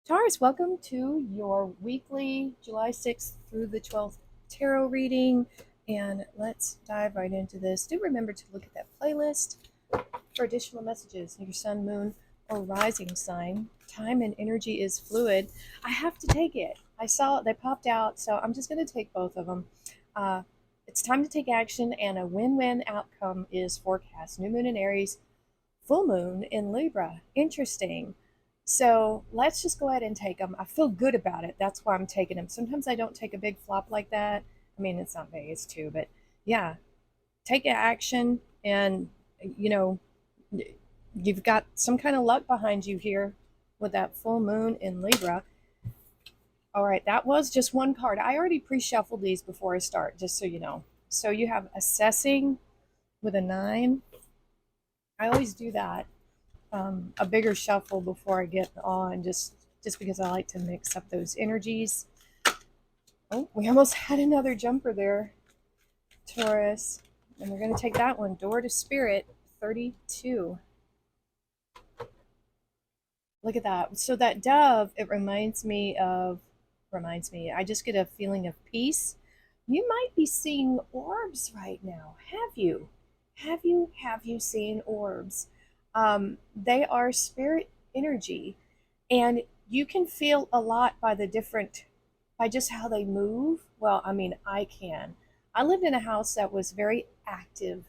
Taurus, welcome to your weekly July 6th through the 12th tarot reading. And let's dive right into this. Do remember to look at that playlist for additional messages. Your sun, moon, or rising sign. Time and energy is fluid. I have to take it. I saw they popped out, so I'm just going to take both of them. Uh, it's time to take action, and a win win outcome is forecast. New moon in Aries, full moon in Libra. Interesting. So let's just go ahead and take them. I feel good about it. That's why I'm taking them. Sometimes I don't take a big flop like that. I mean, it's not big, it's two, but yeah, take action and, you know, you've got some kind of luck behind you here with that full moon in Libra. All right, that was just one card. I already pre-shuffled these before I start, just so you know. So you have assessing with a 9. I always do that. A bigger shuffle before I get on, just because I like to mix up those energies. Oh, we almost had another jumper there, Taurus. And we're going to take that one. Door to Spirit, 32. Look at that. So that dove, it reminds me, I just get a feeling of peace. You might be seeing orbs right now. Have you? Have you seen orbs? They are spirit energy, and you can feel a lot by by just how they move. Well, I mean, I can. I lived in a house that was very active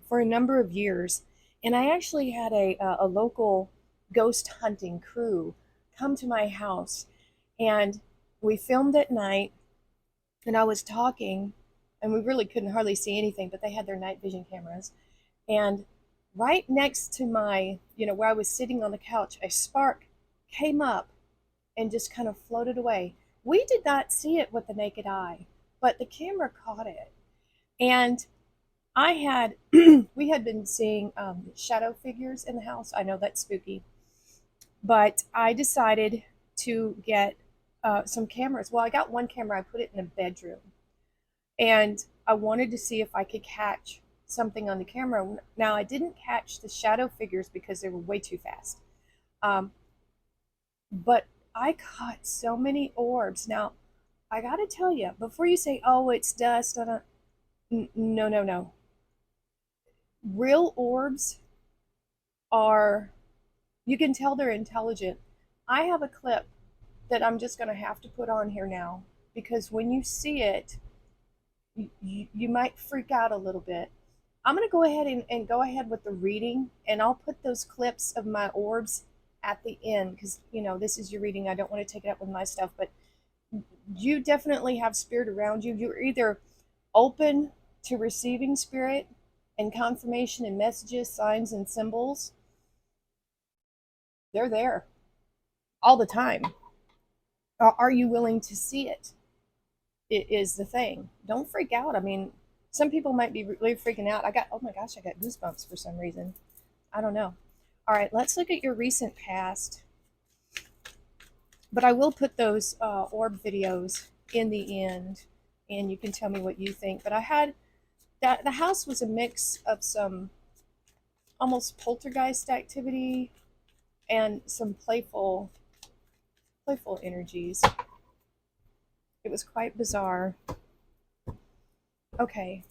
for a number of years, and I actually had a local ghost hunting crew come to my house, and we filmed at night. And I was talking, and we really couldn't hardly see anything, but they had their night vision cameras, and right next to where I was sitting on the couch, a spark came up and just kind of floated away. We did not see it with the naked eye, but the camera caught it. And I had, we had been seeing shadow figures in the house. I know that's spooky, but I decided to get some cameras. Well, I got one camera, I put it in a bedroom, and I wanted to see if I could catch something on the camera. Now, I didn't catch the shadow figures because they were way too fast. Um, but I caught so many orbs. Now, I got to tell you, before you say, oh, it's dust, no, no, no. Real orbs are, you can tell they're intelligent. I have a clip that I'm just going to have to put on here now because when you see it, you might freak out a little bit. I'm going to go ahead and go ahead with the reading, and I'll put those clips of my orbs at the end because, this is your reading. I don't want to take it up with my stuff, but you definitely have spirit around you. You're either open to receiving spirit and confirmation and messages, signs and symbols. They're there all the time. Are you willing to see it? It is the thing. Don't freak out. I mean, some people might be really freaking out. Oh my gosh, I got goosebumps for some reason. I don't know. All right, let's look at your recent past. But I will put those orb videos in the end, and you can tell me what you think. But I had that the house was a mix of some almost poltergeist activity and some playful energies. It was quite bizarre. Okay,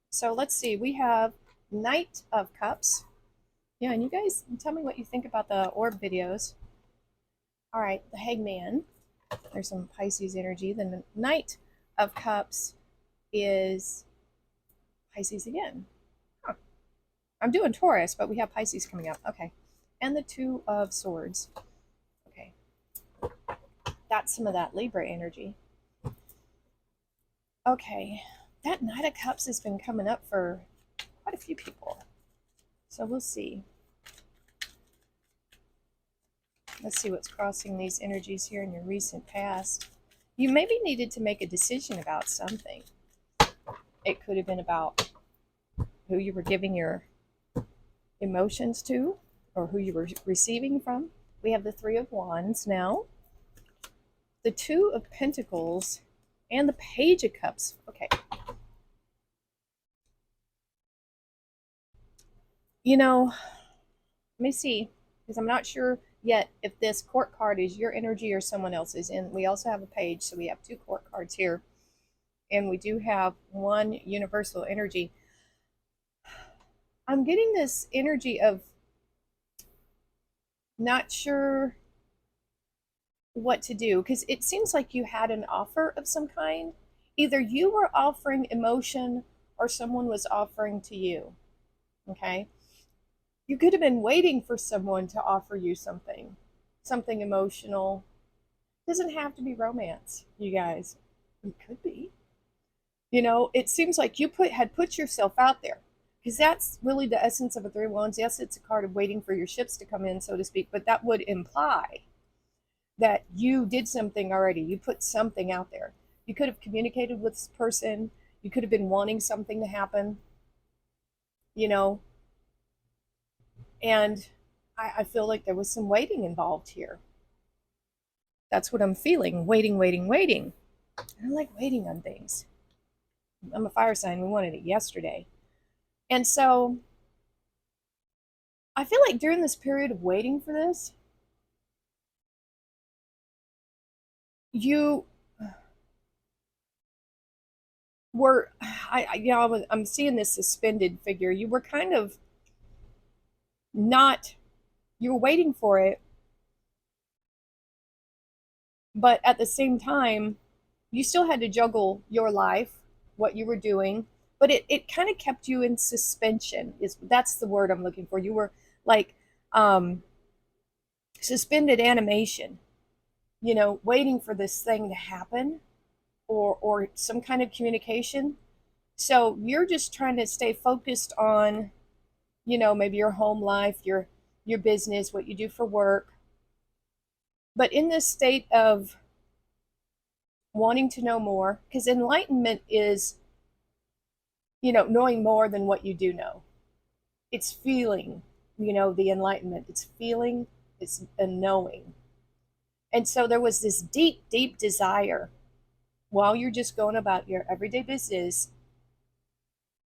so let's see. We have Knight of Cups. Yeah, and you guys tell me what you think about the orb videos. All right, the Hangman. There's some Pisces energy. Then the Knight of Cups is Pisces again. Huh. I'm doing Taurus, but we have Pisces coming up. Okay. And the Two of Swords. Okay. That's some of that Libra energy. Okay. That Knight of Cups has been coming up for quite a few people. So we'll see. Let's see what's crossing these energies here in your recent past. You maybe needed to make a decision about something. It could have been about who you were giving your emotions to or who you were receiving from. We have the Three of Wands now, the Two of Pentacles, and the Page of Cups. Okay. Let me see, because I'm not sure. Yet, if this court card is your energy or someone else's, and we also have a page, so we have 2 court cards here, and we do have 1 universal energy. I'm getting this energy of not sure what to do, because it seems like you had an offer of some kind. Either you were offering emotion or someone was offering to you. Okay? You could have been waiting for someone to offer you something, something emotional. It doesn't have to be romance, you guys. It could be. You know, it seems like you had put yourself out there, because that's really the essence of a 3 of Wands. Yes, it's a card of waiting for your ships to come in, so to speak, but that would imply that you did something already. You put something out there. You could have communicated with this person. You could have been wanting something to happen, you know, and I feel like there was some waiting involved here. That's what I'm feeling. Waiting, waiting, waiting. I don't like waiting on things. I'm a fire sign. We wanted it yesterday. And so I feel like during this period of waiting for this, you were, I'm seeing this suspended figure. You were kind of not, you were waiting for it, but at the same time, you still had to juggle your life, what you were doing, but it kind of kept you in suspension. That's the word I'm looking for. You were like um, suspended animation, you know, waiting for this thing to happen, or some kind of communication. So you're just trying to stay focused on, you know, maybe your home life, your business, what you do for work. But in this state of wanting to know more, because enlightenment is, you know, knowing more than what you do know. It's feeling, you know, the enlightenment. It's feeling, it's a knowing. And so there was this deep, deep desire while you're just going about your everyday business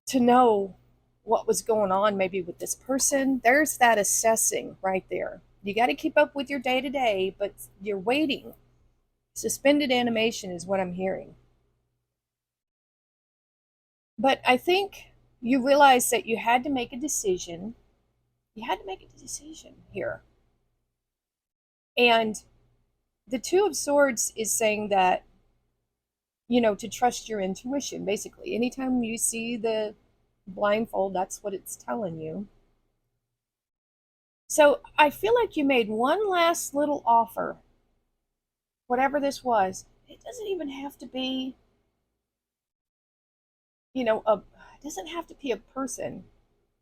to know what was going on maybe with this person. There's that assessing right there. You got to keep up with your day to day, but you're waiting. Suspended animation is what I'm hearing. But I think you realize that you had to make a decision. You had to make a decision here. And the 2 of Swords is saying that, you know, to trust your intuition, basically. Anytime you see the blindfold, that's what it's telling you. So I feel like you made one last little offer, whatever this was. It doesn't even have to be, you know, it doesn't have to be a person.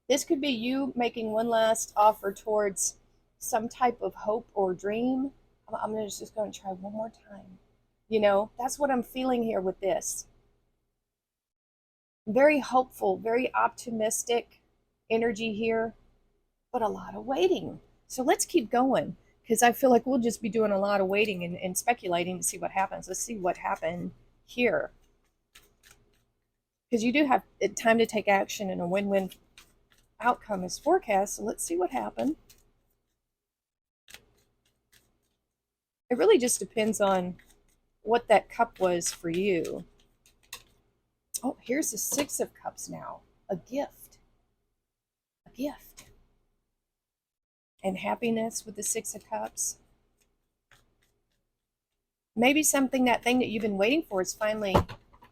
This could be you making one last offer towards some type of hope or dream. I'm just going to try one more time. You know, that's what I'm feeling here with this. Very hopeful, very optimistic energy here, but a lot of waiting. So let's keep going, because I feel like we'll just be doing a lot of waiting and speculating to see what happens. Let's see what happened here. Because you do have time to take action, and a win-win outcome is forecast. So let's see what happened. It really just depends on what that cup was for you. Oh, here's the 6 of Cups now. A gift. A gift. And happiness with the 6 of Cups. Maybe something, that thing that you've been waiting for is finally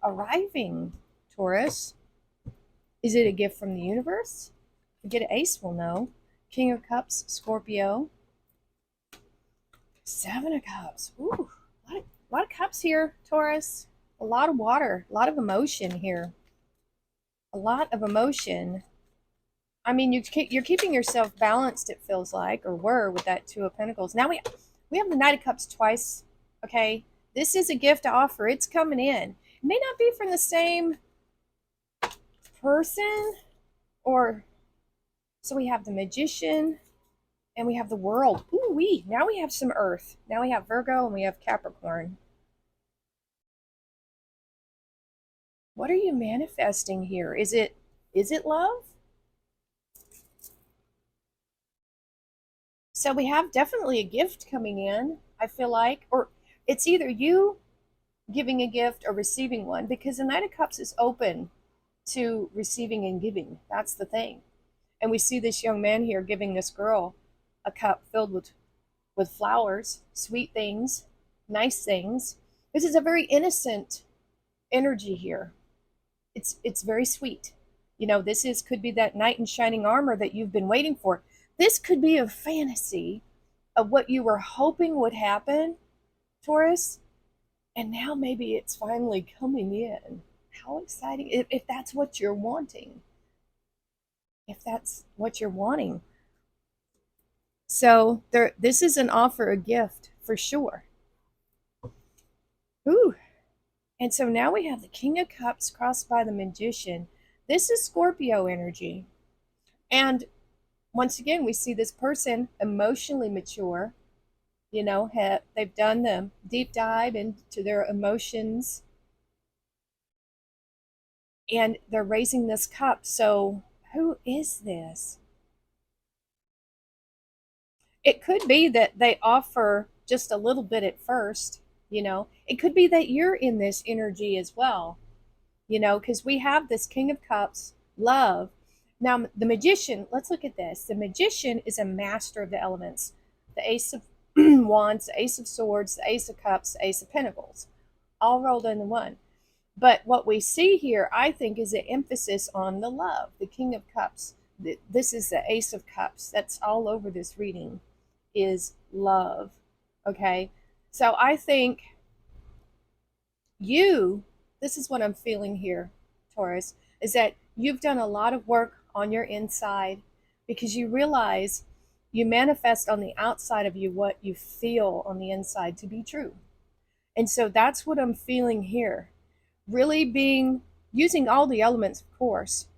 arriving, Taurus. Is it a gift from the universe? If you get an ace, we'll know. King of Cups, Scorpio. 7 of Cups. Ooh, a lot of cups here, Taurus. A lot of water, a lot of emotion here. A lot of emotion. I mean, you're keeping yourself balanced, it feels like, or were, with that 2 of Pentacles. Now we have the Knight of Cups twice, okay? This is a gift to offer. It's coming in. It may not be from the same person, or... So we have the Magician, and we have the World. Ooh-wee. Now we have some Earth. Now we have Virgo, and we have Capricorn. What are you manifesting here? Is it love? So we have definitely a gift coming in, I feel like, or it's either you giving a gift or receiving one, because the Knight of Cups is open to receiving and giving. That's the thing. And we see this young man here giving this girl a cup filled with flowers, sweet things, nice things. This is a very innocent energy here. It's very sweet. You know, this is could be that knight in shining armor that you've been waiting for. This could be a fantasy of what you were hoping would happen, Taurus, and now maybe it's finally coming in. How exciting if that's what you're wanting. If that's what you're wanting. So there this is an offer, a gift for sure. Ooh. And so now we have the King of Cups crossed by the Magician. This is Scorpio energy. And once again, we see this person emotionally mature. You know, they've done the deep dive into their emotions and they're raising this cup. So, who is this? It could be that they offer just a little bit at first, you know. It could be that you're in this energy as well, you know, because we have this King of Cups, love. Now, the Magician, let's look at this. The Magician is a master of the elements. The Ace of Wands, the Ace of Swords, the Ace of Cups, the Ace of Pentacles, all rolled into one. But what we see here, I think, is an emphasis on the love, the King of Cups. This is the Ace of Cups. That's all over this reading, is love. Okay? So I think this is what I'm feeling here, Taurus, is that you've done a lot of work on your inside because you realize you manifest on the outside of you what you feel on the inside to be true. And so that's what I'm feeling here. Really being, using all the elements, of course,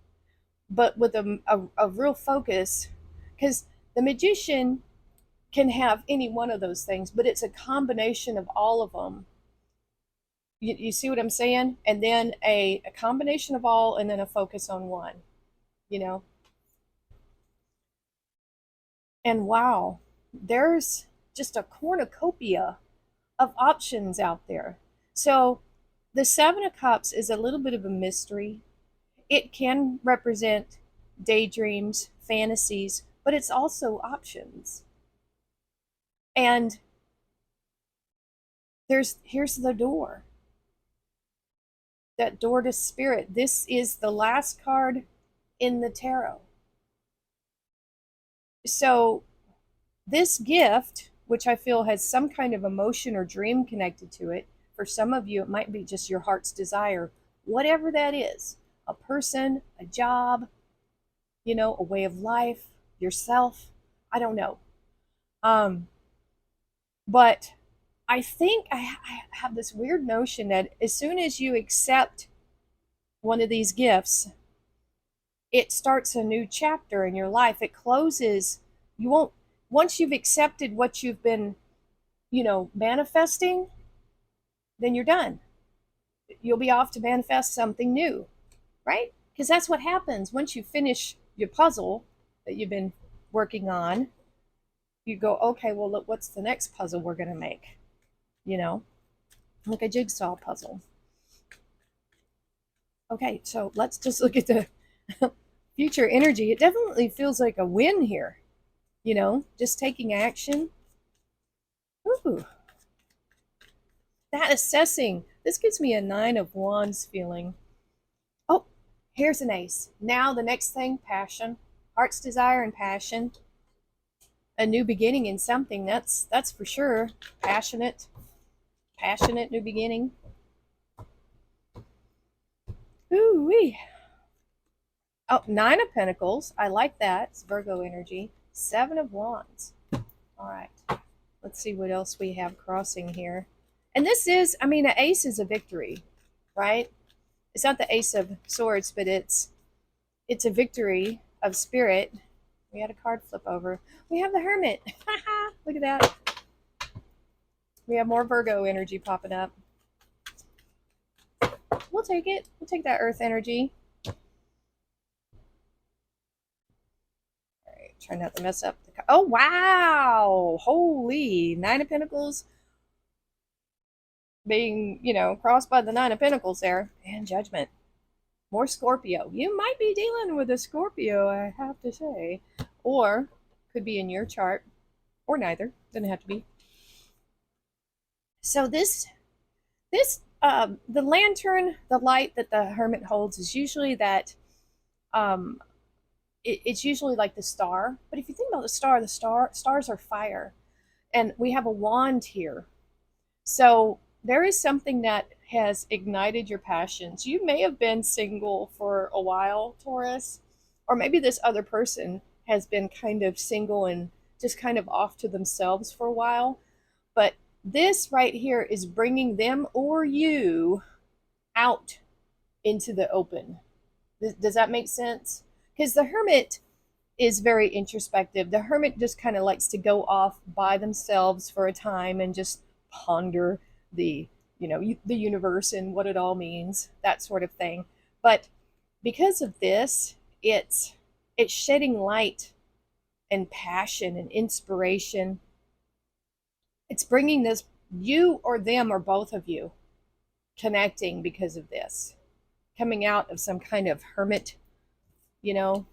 but with a real focus, because the Magician can have any one of those things, but it's a combination of all of them. You see what I'm saying? And then a combination of all, and then a focus on one, you know? And wow, there's just a cornucopia of options out there. So the Seven of Cups is a little bit of a mystery. It can represent daydreams, fantasies, but it's also options. And here's the door. That door to spirit. This is the last card in the tarot. So this gift, which I feel has some kind of emotion or dream connected to it, for some of you, it might be just your heart's desire, whatever that is, a person, a job, you know, a way of life, yourself. I don't know. But I think I have this weird notion that as soon as you accept one of these gifts, it starts a new chapter in your life. It closes. You won't, once you've accepted what you've been, you know, manifesting, then you're done. You'll be off to manifest something new, right? Because that's what happens once you finish your puzzle that you've been working on. You go, okay, well, look, what's the next puzzle we're going to make? You know, like a jigsaw puzzle. Okay, so let's just look at the future energy. It definitely feels like a win here, you know, just taking action. Ooh, that assessing. This gives me a Nine of Wands feeling. Oh, here's an ace. Now the next thing, passion, heart's desire and passion. A new beginning in something, that's for sure. Passionate new beginning. Ooh-wee. Oh, Nine of Pentacles. I like that. It's Virgo energy. Seven of Wands. All right. Let's see what else we have crossing here. And this is, I mean, an ace is a victory, right? It's not the Ace of Swords, but it's a victory of spirit. We had a card flip over. We have the Hermit. Look at that. We have more Virgo energy popping up. We'll take it. We'll take that Earth energy. All right. Try not to mess up the. Oh wow! Holy Nine of Pentacles being, crossed by the Nine of Pentacles there, and Judgment. More Scorpio. You might be dealing with a Scorpio, I have to say, or could be in your chart, or neither. Doesn't have to be. So the lantern, the light that the Hermit holds is usually that um, it's usually like the star. But if you think about stars are fire, and we have a wand here. So there is something that has ignited your passions. You may have been single for a while, Taurus, or maybe this other person has been kind of single and just kind of off to themselves for a while. But this right here is bringing them or you out into the open. Does that make sense? Because the Hermit is very introspective. The Hermit just kind of likes to go off by themselves for a time and just ponder the the universe and what it all means, that sort of thing. But because of this, it's shedding light and passion and inspiration. It's bringing this, you or them or both of you connecting because of this, coming out of some kind of hermit, you know,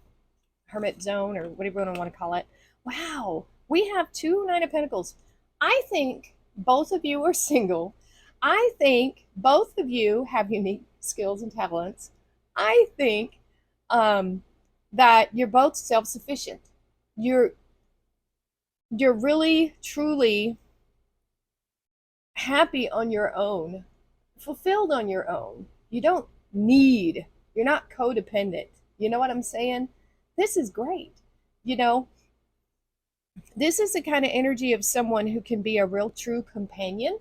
hermit zone or whatever you want to call it. Wow, we have two Nine of Pentacles. I think both of you are single. I think both of you have unique skills and talents. I think that you're both self-sufficient. You're really truly happy on your own, fulfilled on your own. You don't need, you're not codependent. You know what I'm saying? This is great. You know, this is the kind of energy of someone who can be a real true companion,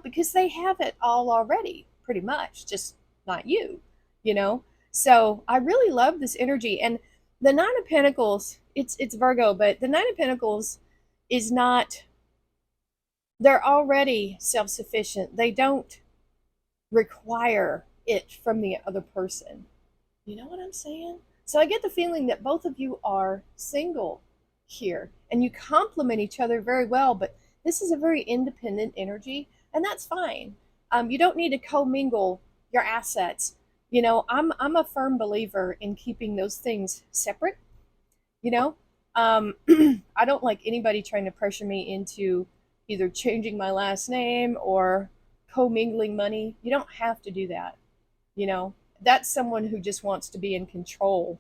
because they have it all already, pretty much, just not you, you know? So I really love this energy. And the Nine of Pentacles, it's Virgo, but the Nine of Pentacles is not, they're already self-sufficient. They don't require it from the other person. You know what I'm saying? So I get the feeling that both of you are single here and you complement each other very well, but this is a very independent energy, and that's fine. You don't need to commingle your assets. I'm a firm believer in keeping those things separate. You know, I don't like anybody trying to pressure me into either changing my last name or commingling money. You don't have to do that. You know, that's someone who just wants to be in control,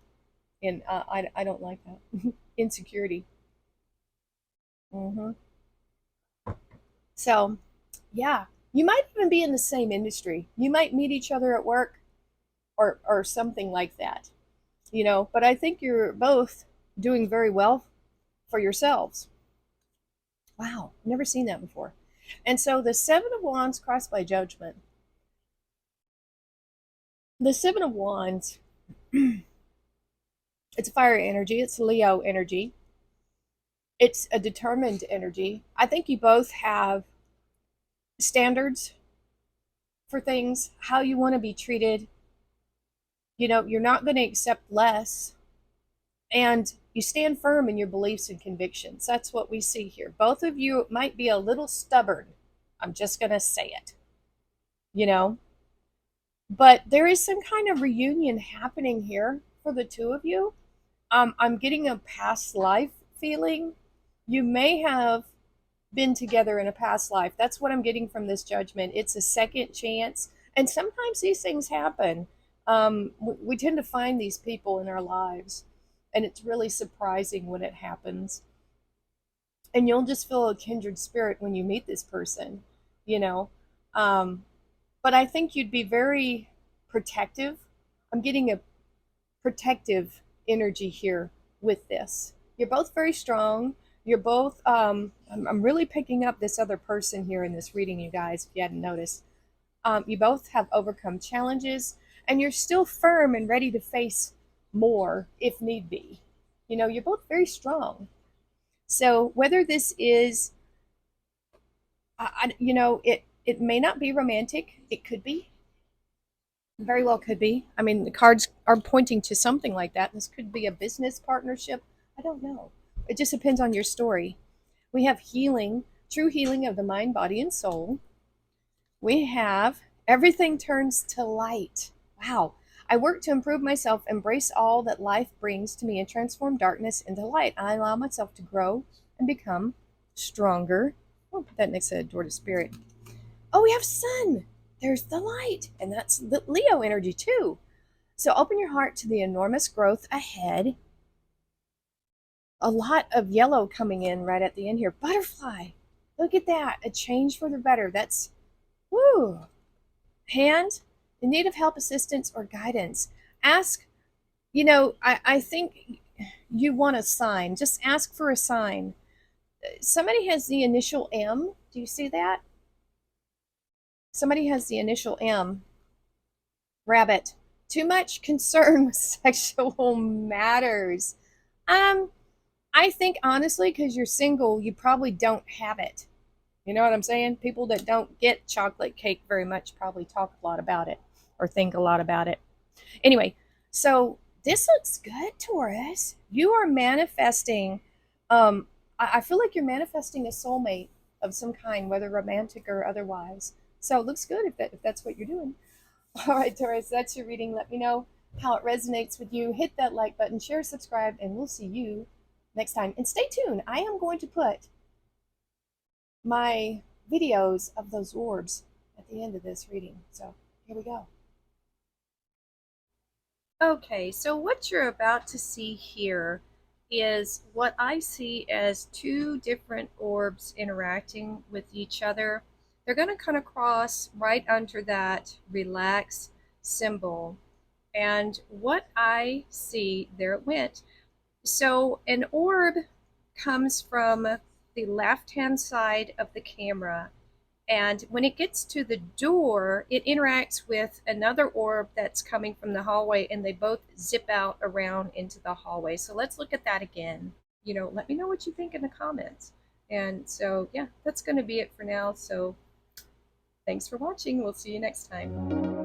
and I don't like that. Insecurity. hmm So, yeah, you might even be in the same industry. You might meet each other at work or something like that. But I think you're both doing very well for yourselves. Wow, never seen that before. And so the Seven of Wands crossed by Judgment. The Seven of Wands, it's fire energy, it's Leo energy, it's a determined energy. I think you both have standards for things, how you want to be treated. You're not going to accept less, and you stand firm in your beliefs and convictions. That's what we see here. Both of you might be a little stubborn. I'm just going to say it, you know, but there is some kind of reunion happening here for the two of you. I'm getting a past life feeling. You may have been together in a past life. That's what I'm getting from this Judgment. It's a second chance. And sometimes these things happen. We tend to find these people in our lives, and it's really surprising when it happens. And you'll just feel a kindred spirit when you meet this person, you know. Um, but I think you'd be very protective. I'm getting a protective energy here with this. You're both very strong. You're both, I'm really picking up this other person here in this reading, you guys, if you hadn't noticed. You both have overcome challenges, and you're still firm and ready to face more if need be. You're both very strong. So whether this is, it may not be romantic. It could be. Very well could be. I mean, the cards are pointing to something like that. This could be a business partnership. I don't know. It just depends on your story. We have healing, true healing of the mind, body, and soul. We have everything turns to light. Wow. I work to improve myself, embrace all that life brings to me, and transform darkness into light. I allow myself to grow and become stronger. I'll put that next to the door to spirit. Oh, we have sun. There's the light. And that's the Leo energy too. So open your heart to the enormous growth ahead. A lot of yellow coming in right at the end here. Butterfly. Look at that. A change for the better. That's woo. Hand in need of help, assistance, or guidance. Ask, I think you want a sign. Just ask for a sign. Somebody has the initial M. Do you see that? Somebody has the initial M. Rabbit. Too much concern with sexual matters. Um, I think honestly, because you're single, you probably don't have it. You know what I'm saying? People that don't get chocolate cake very much probably talk a lot about it or think a lot about it. Anyway, so this looks good, Taurus. You are manifesting. I feel like you're manifesting a soulmate of some kind, whether romantic or otherwise. So it looks good if that's what you're doing. All right, Taurus, that's your reading. Let me know how it resonates with you. Hit that like button, share, subscribe, and we'll see you next time. And stay tuned. I am going to put my videos of those orbs at the end of this reading. So here we go. Okay, so what you're about to see here is what I see as two different orbs interacting with each other. They're going to kind of cross right under that relax symbol. And what I see, there it went. So an orb comes from the left-hand side of the camera, and when it gets to the door, it interacts with another orb that's coming from the hallway, and they both zip out around into the hallway. So let's look at that again. Let me know what you think in the comments. And so, yeah, that's going to be it for now. So thanks for watching. We'll see you next time.